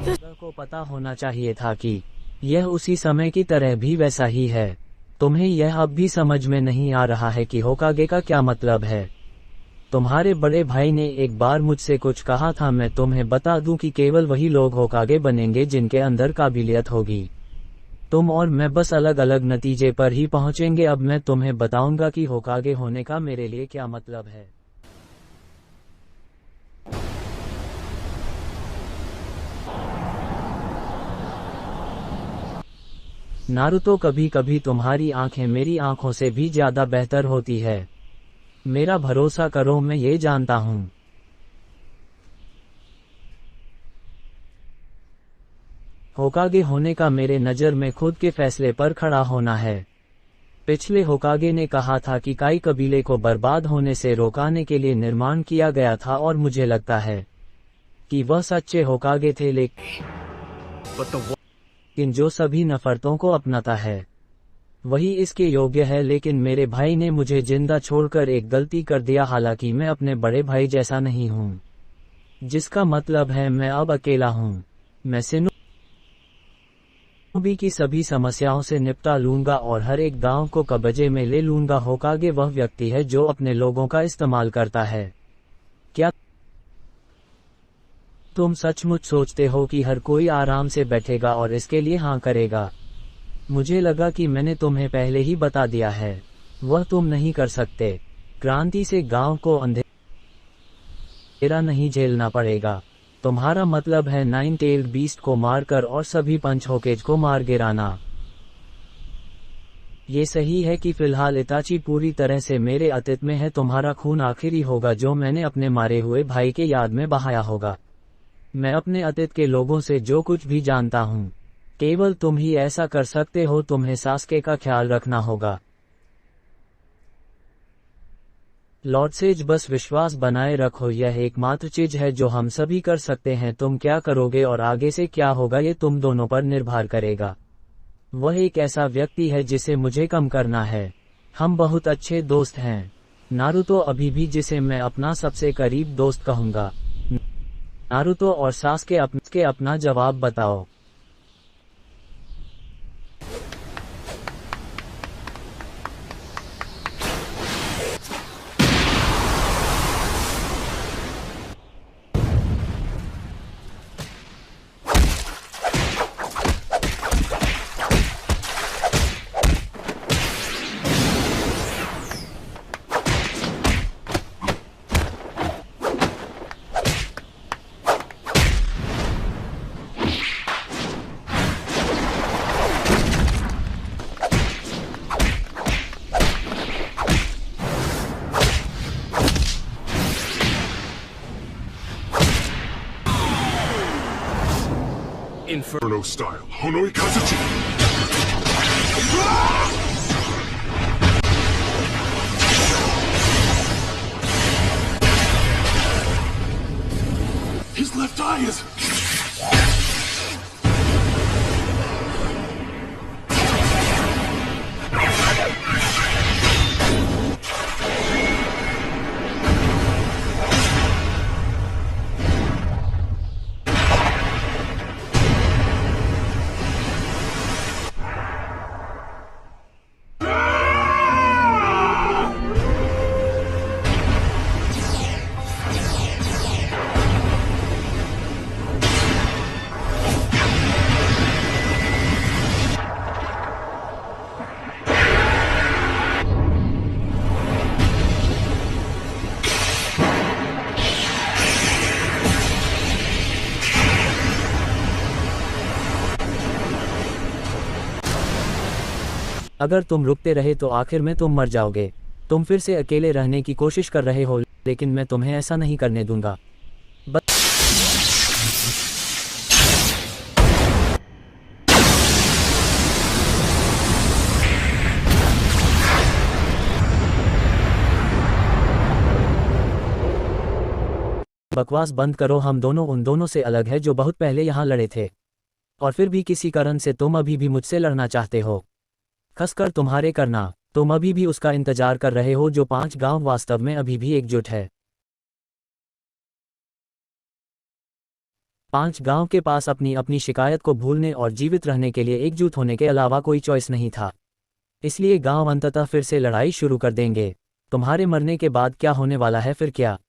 को पता होना चाहिए था कि यह उसी समय की तरह भी वैसा ही है। तुम्हें यह अब भी समझ में नहीं आ रहा है कि होकागे का क्या मतलब है। तुम्हारे बड़े भाई ने एक बार मुझसे कुछ कहा था, मैं तुम्हें बता दूं कि केवल वही लोग होकागे बनेंगे जिनके अंदर काबिलियत होगी। तुम और मैं बस अलग अलग नतीजे पर ही पहुंचेंगे। अब मैं तुम्हें बताऊंगा कि होकागे होने का मेरे लिए क्या मतलब है। नारुतो, कभी कभी तुम्हारी आंखें मेरी आंखों से भी ज्यादा बेहतर होती है। मेरा भरोसा करो, मैं ये जानता हूँ। होकागे होने का मेरे नज़र में खुद के फैसले पर खड़ा होना है। पिछले होकागे ने कहा था कि काई कबीले को बर्बाद होने से रोकने के लिए निर्माण किया गया था, और मुझे लगता है कि वह सच्चे होकागे थे, लेकिन जो सभी नफरतों को अपनाता है वही इसके योग्य है। लेकिन मेरे भाई ने मुझे जिंदा छोड़कर एक गलती कर दिया, हालांकि मैं अपने बड़े भाई जैसा नहीं हूँ, जिसका मतलब है मैं अब अकेला हूँ। मैं शिनोबी की सभी समस्याओं से निपटा लूंगा और हर एक गांव को कब्जे में ले लूंगा। होकागे वह व्यक्ति है जो अपने लोगों का इस्तेमाल करता है। क्या तुम सचमुच सोचते हो कि हर कोई आराम से बैठेगा और इसके लिए हाँ करेगा? मुझे लगा कि मैंने तुम्हें पहले ही बता दिया है, वह तुम नहीं कर सकते। क्रांति से गांव को अंधेरा नहीं झेलना पड़ेगा। तुम्हारा मतलब है नाइन टेल्ड बीस्ट को मारकर और सभी पंच होकेज को मार गिराना। ये सही है कि फिलहाल इताची पूरी तरह से मेरे अतीत में है। तुम्हारा खून आखिरी होगा जो मैंने अपने मारे हुए भाई के याद में बहाया होगा। मैं अपने अतीत के लोगों से जो कुछ भी जानता हूँ, केवल तुम ही ऐसा कर सकते हो। तुम्हें सास्के का ख्याल रखना होगा। लॉर्ड सेज, बस विश्वास बनाए रखो, यह एकमात्र चीज है जो हम सभी कर सकते हैं। तुम क्या करोगे और आगे से क्या होगा ये तुम दोनों पर निर्भर करेगा। वह एक ऐसा व्यक्ति है जिसे मुझे कम करना है। हम बहुत अच्छे दोस्त हैं नारुतो, अभी भी जिसे मैं अपना सबसे करीब दोस्त कहूंगा। नारुतो और सास्के अपना जवाब बताओ। Inferno style, Honoi Kazuchi! His left eye is... अगर तुम रुकते रहे तो आखिर में तुम मर जाओगे। तुम फिर से अकेले रहने की कोशिश कर रहे हो, लेकिन मैं तुम्हें ऐसा नहीं करने दूंगा। बकवास बंद करो। हम दोनों उन दोनों से अलग है जो बहुत पहले यहाँ लड़े थे, और फिर भी किसी कारण से तुम अभी भी मुझसे लड़ना चाहते हो। खसकर तुम्हारे करना, तुम अभी भी उसका इंतजार कर रहे हो जो 5 गांव वास्तव में अभी भी एकजुट है। 5 गांव के पास अपनी अपनी शिकायत को भूलने और जीवित रहने के लिए एकजुट होने के अलावा कोई चॉइस नहीं था। इसलिए गांव अंततः फिर से लड़ाई शुरू कर देंगे। तुम्हारे मरने के बाद क्या होने वाला है फिर क्या?